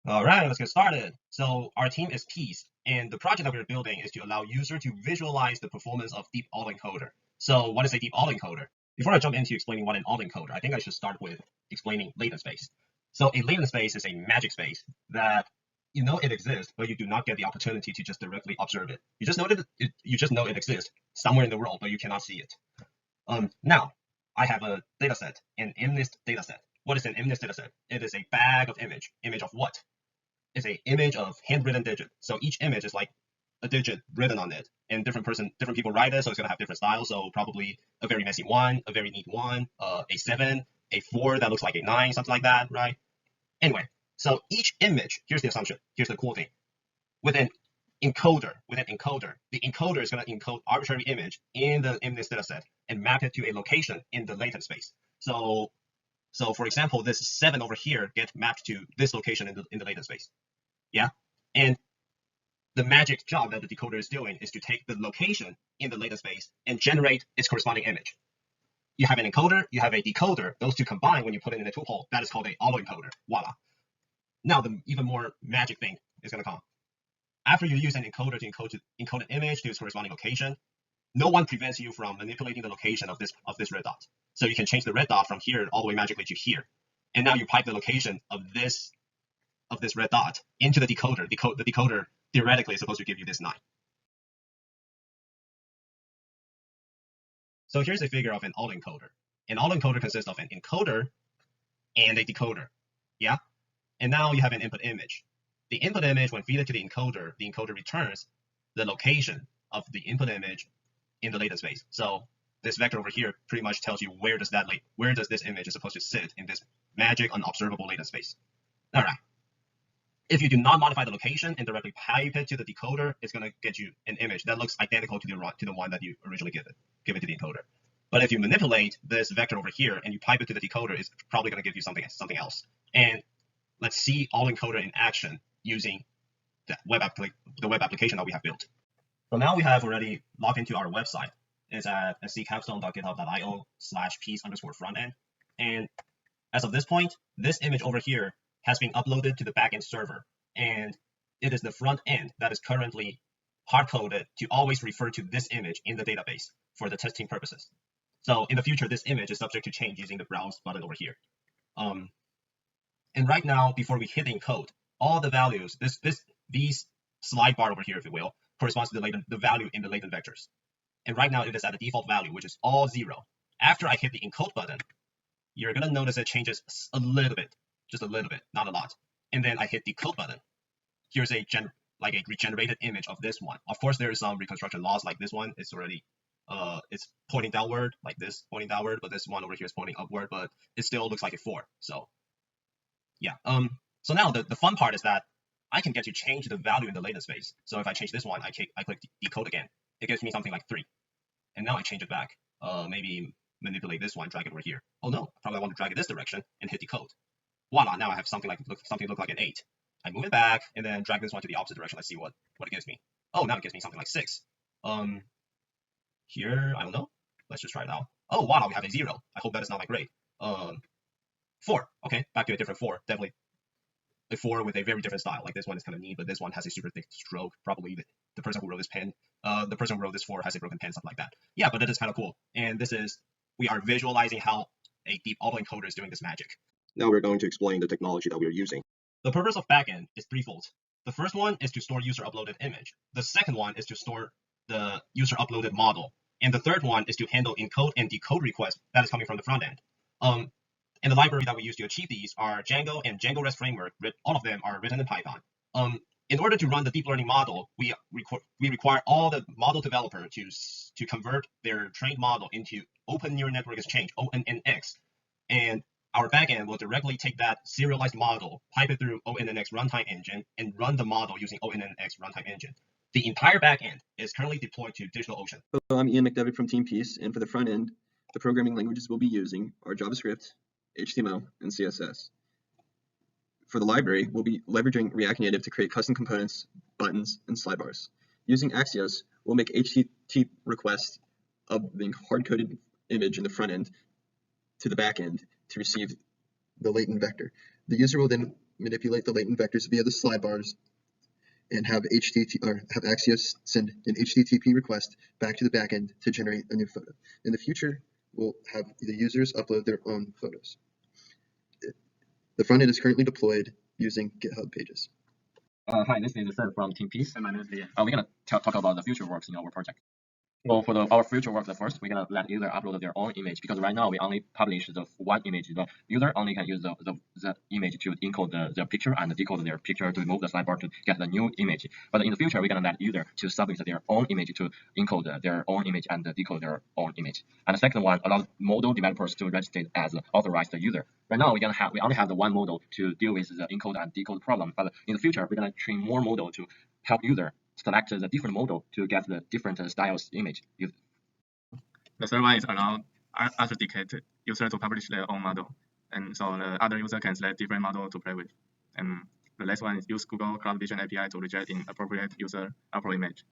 All right, let's get started. So our team is Peace, and the project that we're building is to allow user to visualize the performance of deep autoencoder. So what is a deep autoencoder? Before I jump into explaining what an autoencoder, I think I should start with explaining latent space. So a latent space is a magic space that you know it exists, but you do not get the opportunity to just directly observe it. You just know that you just know it exists somewhere in the world, but you cannot see it. Now, I have a data set, an MNIST data set. What is an MNIST data set? It is a bag of image. Image of what? It's a image of handwritten digit. So each image is like a digit written on it, and different people write it, so it's gonna have different styles. So probably a very messy one, a very neat one, a 7, a 4 that looks like a 9, something like that, right? Anyway, so each image, here's the assumption, here's the cool thing. With an encoder, the encoder is going to encode arbitrary image in this data set and map it to a location in the latent space. So for example, this 7 over here gets mapped to this location in the latent space. Yeah. And the magic job that the decoder is doing is to take the location in the latent space and generate its corresponding image. You have an encoder, you have a decoder. Those two combine when you put it in a tuple. That is called an autoencoder. Voila. Now the even more magic thing is going to come. After you use an encoder to encode an image to its corresponding location, no one prevents you from manipulating the location of this red dot. So you can change the red dot from here all the way magically to here. And now you pipe the location of this red dot into the decoder. The decoder theoretically is supposed to give you this 9. So here's a figure of an autoencoder. An autoencoder consists of an encoder and a decoder. Yeah? And now you have an input image. The input image, when fed to the encoder returns the location of the input image in the latent space. So this vector over here pretty much tells you where does this image is supposed to sit in this magic unobservable latent space. All right. If you do not modify the location and directly pipe it to the decoder, it's going to get you an image that looks identical to the one that you originally give it to the encoder. But if you manipulate this vector over here and you pipe it to the decoder, it's probably going to give you something else. And let's see autoencoder in action using the web application that we have built. So now we have already logged into our website. It's at scapstone.github.io/piece_frontend. And as of this point, this image over here has been uploaded to the backend server. And it is the front end that is currently hard-coded to always refer to this image in the database for the testing purposes. So in the future, this image is subject to change using the browse button over here. And right now, before we hit encode, all the values, these slide bar over here, if you will, corresponds to the value in the latent vectors. And right now it is at the default value, which is all 0. After I hit the encode button, you're going to notice it changes a little bit, just a little bit, not a lot. And then I hit the decode button. Here's a regenerated image of this one. Of course, there is some reconstruction loss like this one. It's already it's pointing downward, like this pointing downward, but this one over here is pointing upward, but it still looks like a 4. So yeah. So now the fun part is that I can get to change the value in the latent space. So if I change this one, I click decode again. It gives me something like 3. And now I change it back. Maybe manipulate this one, drag it over here. Oh no, probably I want to drag it this direction and hit decode. Voila, now I have something look like an 8. I move it back and then drag this one to the opposite direction. Let's see what it gives me. Oh, now it gives me something like 6. Here, I don't know. Let's just try it out. Oh, wow, we have a 0. I hope that is not my grade. 4. Okay, back to a different 4. Definitely a 4 with a very different style. Like this one is kind of neat, but this one has a super thick stroke. Probably the person who wrote this pen, the person who wrote this 4 has a broken pen, something like that. Yeah, but it is kind of cool. And we are visualizing how a deep autoencoder is doing this magic. Now we're going to explain the technology that we are using. The purpose of backend is threefold. The first one is to store user uploaded image. The second one is to store the user uploaded model. And the third one is to handle encode and decode requests that is coming from the front end. And the library that we use to achieve these are Django and Django REST framework. All of them are written in Python. In order to run the deep learning model, we require all the model developer to convert their trained model into Open Neural Network Exchange, ONNX. And our backend will directly take that serialized model, pipe it through ONNX runtime engine, and run the model using ONNX runtime engine. The entire backend is currently deployed to DigitalOcean. So I'm Ian McDevitt from Team Peace, and for the front end, the programming languages we'll be using are JavaScript, HTML, and CSS. For the library, we'll be leveraging React Native to create custom components, buttons, and slidebars. Using Axios, we'll make HTTP requests of the hard-coded image in the front end to the back end to receive the latent vector. The user will then manipulate the latent vectors via the slide bars and have Axios send an HTTP request back to the backend to generate a new photo. In the future, we'll have the users upload their own photos. The front end is currently deployed using GitHub pages. Hi, this is Seth from Team Peace. And my name is Lee. We're gonna talk about the future works in our project. Well, for our future work, first we're gonna let user upload their own image, because right now we only publish the one image. The user only can use the image to encode the picture and decode their picture to remove the sidebar to get the new image. But in the future, we're gonna let user to submit their own image to encode their own image and decode their own image. And the second one, allow model developers to register as authorized user. Right now, we only have the one model to deal with the encode and decode problem. But in the future, we're gonna train more model to help user select the different model to get the different styles image. The third one is allow authenticated user to publish their own model, and so the other user can select different model to play with. And the last one is use Google Cloud Vision API to reject inappropriate user upload image.